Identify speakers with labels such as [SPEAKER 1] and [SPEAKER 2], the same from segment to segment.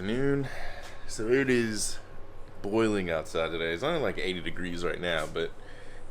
[SPEAKER 1] afternoon. So it is boiling outside today. It's only like 80 degrees right now, but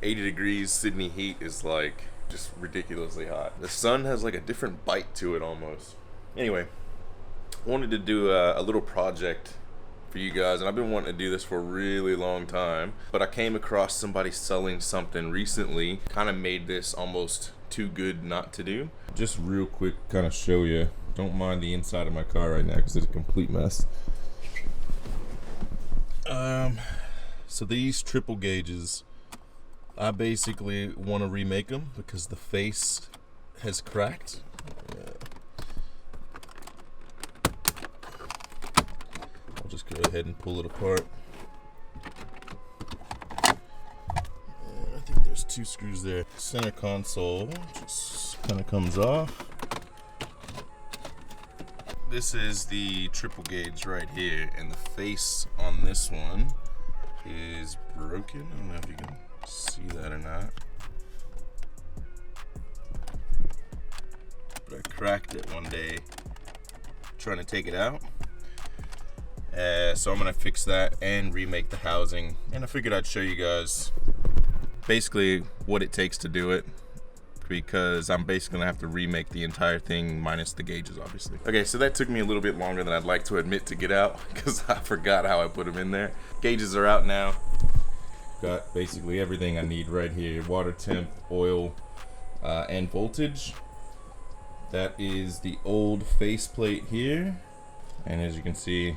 [SPEAKER 1] 80 degrees Sydney heat is like just ridiculously hot. The sun has like a different bite to it almost. Anyway, wanted to do a little project for you guys, and I've been wanting to do this for a really long time, but I came across somebody selling something recently, kind of made this almost too good not to do. Just real quick, kind of show you. Don't mind the inside of my car right now because it's a complete mess. So these triple gauges, I basically want to remake them because the face has cracked. I'll just go ahead and pull it apart. I think there's 2 screws there. Center console just kind of comes off. This is the triple gauge right here, and the face on this one is broken. I don't know if you can see that or not, but I cracked it one day trying to take it out. So I'm gonna fix that and remake the housing, and I figured I'd show you guys basically what it takes to do it, because I'm basically gonna have to remake the entire thing minus the gauges, obviously. Okay, so that took me a little bit longer than I'd like to admit to get out because I forgot how I put them in there. Gauges are out now. Got basically everything I need right here: water temp, oil, and voltage. That is the old faceplate here, and as you can see,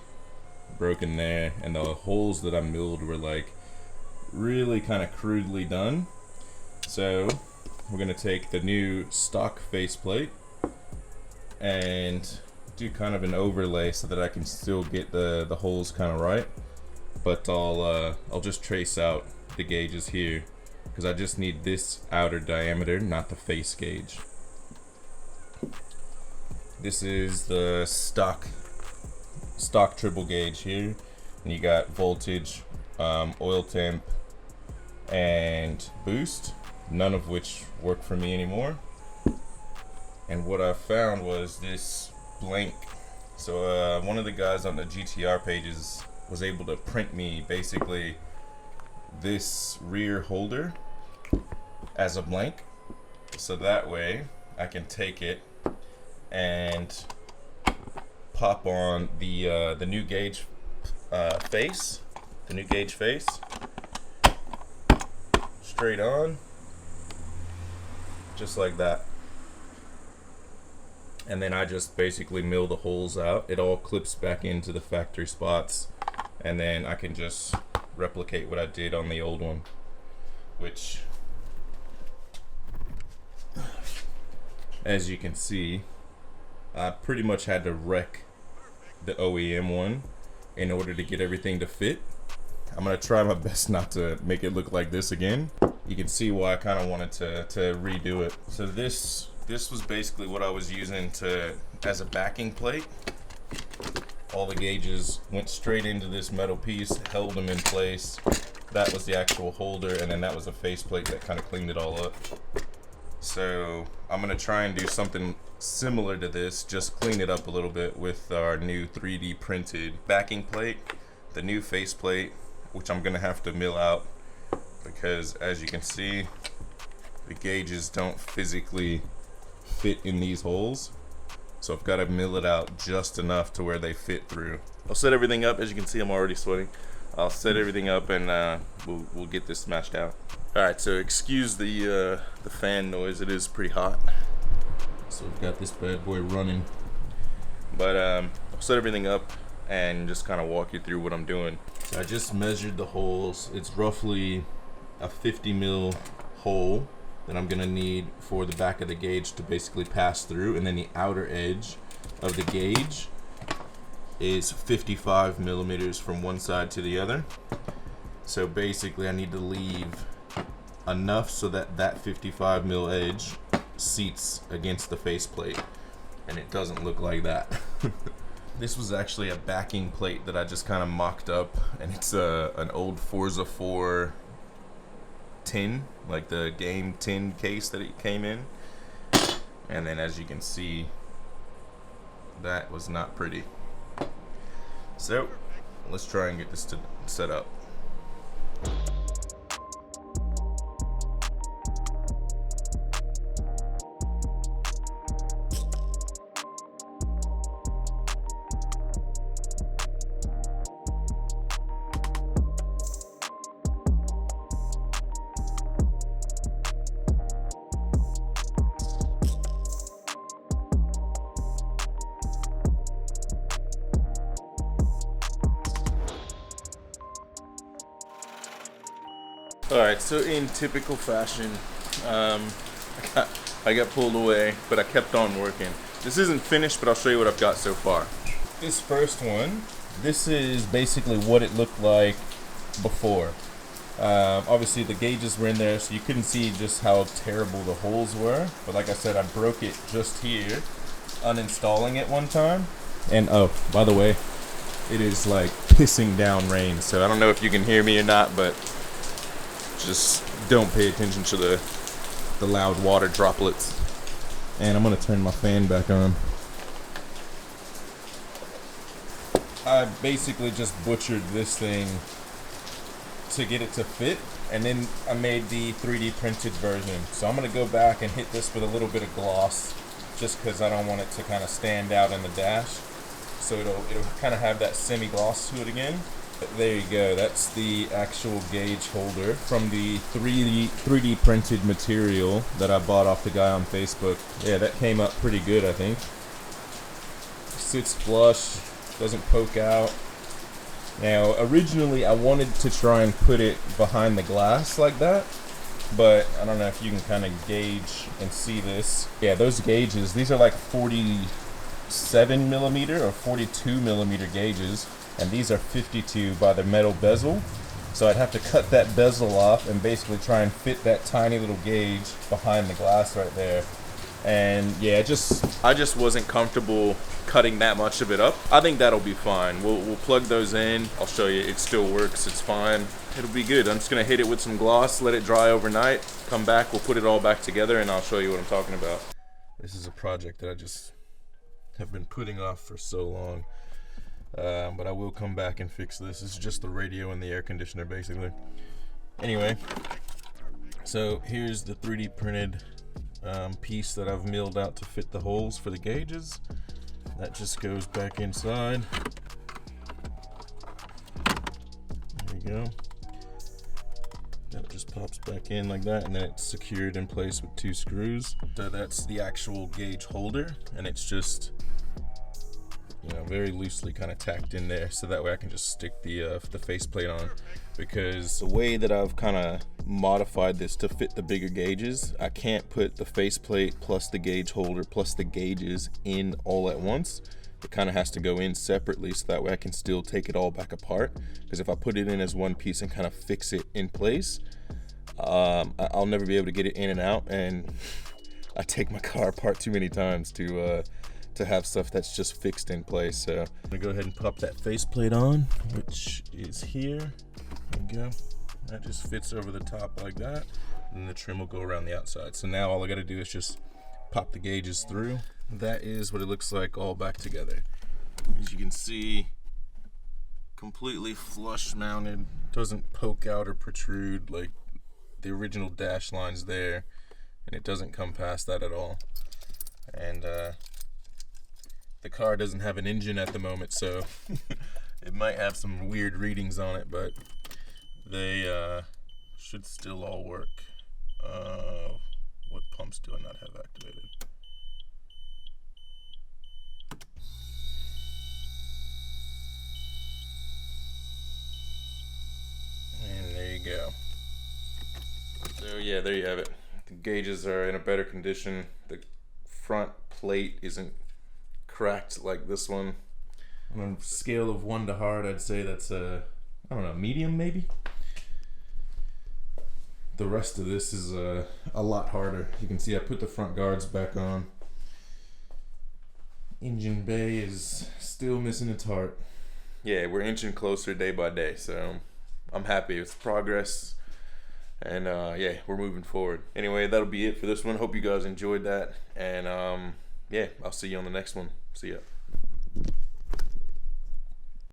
[SPEAKER 1] broken there, and the holes that I milled were like really kind of crudely done. So we're gonna take the new stock faceplate and do kind of an overlay so that I can still get the holes kind of right. But I'll just trace out the gauges here because I just need this outer diameter, not the face gauge. This is the stock triple gauge here, and you got voltage, oil temp, and boost, none of which work for me anymore. And what I found was this blank. So one of the guys on the GTR pages was able to print me basically this rear holder as a blank, so that way I can take it and pop on the new gauge face, straight on, just like that. And then I just basically mill the holes out. It all clips back into the factory spots, and then I can just replicate what I did on the old one, which, as you can see, I pretty much had to wreck the OEM one in order to get everything to fit. I'm gonna try my best not to make it look like this again. You can see why I kind of wanted to redo it. So this was basically what I was using as a backing plate. All the gauges went straight into this metal piece, held them in place. That was the actual holder, and then that was a faceplate that kind of cleaned it all up. So I'm gonna try and do something similar to this, just clean it up a little bit with our new 3D printed backing plate, the new faceplate, which I'm gonna have to mill out because, as you can see, the gauges don't physically fit in these holes. So I've got to mill it out just enough to where they fit through. I'll set everything up. As you can see, I'm already sweating. I'll set everything up, and we'll get this smashed out. All right, so excuse the fan noise. It is pretty hot. So we've got this bad boy running. But I'll set everything up and just kind of walk you through what I'm doing. So I just measured the holes. It's roughly a 50 mil hole that I'm gonna need for the back of the gauge to basically pass through, and then the outer edge of the gauge is 55 millimeters from one side to the other. So basically I need to leave enough so that that 55 mil edge seats against the faceplate, and it doesn't look like that. This was actually a backing plate that I just kind of mocked up, and it's an old Forza 4 tin, like the game tin case that it came in. And then, as you can see, that was not pretty. So let's try and get this set up. Alright, so in typical fashion, I got pulled away, but I kept on working. This isn't finished, but I'll show you what I've got so far. This first one, this is basically what it looked like before. Obviously the gauges were in there, so you couldn't see just how terrible the holes were. But like I said, I broke it just here, uninstalling it one time. And oh, by the way, it is like pissing down rain, so I don't know if you can hear me or not, but just don't pay attention to the loud water droplets. And I'm gonna turn my fan back on. I basically just butchered this thing to get it to fit, and then I made the 3D printed version. So I'm gonna go back and hit this with a little bit of gloss, just because I don't want it to kind of stand out in the dash. So it'll kind of have that semi-gloss to it again. There you go, that's the actual gauge holder from the 3D printed material that I bought off the guy on Facebook. Yeah, that came up pretty good, I think. Sits flush, doesn't poke out. Now, originally I wanted to try and put it behind the glass like that, but I don't know if you can kind of gauge and see this. Yeah, those gauges, these are like 47 millimeter or 42 millimeter gauges. And these are 52 by the metal bezel. So I'd have to cut that bezel off and basically try and fit that tiny little gauge behind the glass right there. And yeah, I just wasn't comfortable cutting that much of it up. I think that'll be fine. We'll plug those in. I'll show you, it still works, it's fine. It'll be good. I'm just gonna hit it with some gloss, let it dry overnight, come back, we'll put it all back together, and I'll show you what I'm talking about. This is a project that I just have been putting off for so long. But I will come back and fix this. It's just the radio and the air conditioner basically. Anyway, so here's the 3D printed piece that I've milled out to fit the holes for the gauges. That just goes back inside. There you go. That just pops back in like that, and then it's secured in place with 2 screws. So that's the actual gauge holder, and it's just, you know, very loosely kind of tacked in there, so that way I can just stick the faceplate on. Because the way that I've kind of modified this to fit the bigger gauges, I can't put the faceplate plus the gauge holder plus the gauges in all at once. It kind of has to go in separately, so that way I can still take it all back apart. Because if I put it in as one piece and kind of fix it in place, I'll never be able to get it in and out, and I take my car apart too many times to have stuff that's just fixed in place. So I'm gonna go ahead and pop that faceplate on, which is here. There you go. That just fits over the top like that, and the trim will go around the outside. So now all I gotta do is just pop the gauges through. That is what it looks like all back together. As you can see, completely flush mounted, doesn't poke out or protrude like the original dash lines there, and it doesn't come past that at all. And the car doesn't have an engine at the moment, so it might have some weird readings on it, but they should still all work. What pumps do I not have activated? And there you go. So yeah, there you have it. The gauges are in a better condition. The front plate isn't cracked like this one. On a scale of 1 to hard, I'd say that's I don't know, medium maybe. The rest of this is a lot harder. You can see I put the front guards back on. Engine bay is still missing its heart. Yeah, we're inching closer day by day, so I'm happy. It's progress, and yeah, we're moving forward. Anyway, that'll be it for this one. Hope you guys enjoyed that, and yeah, I'll see you on the next one. See ya.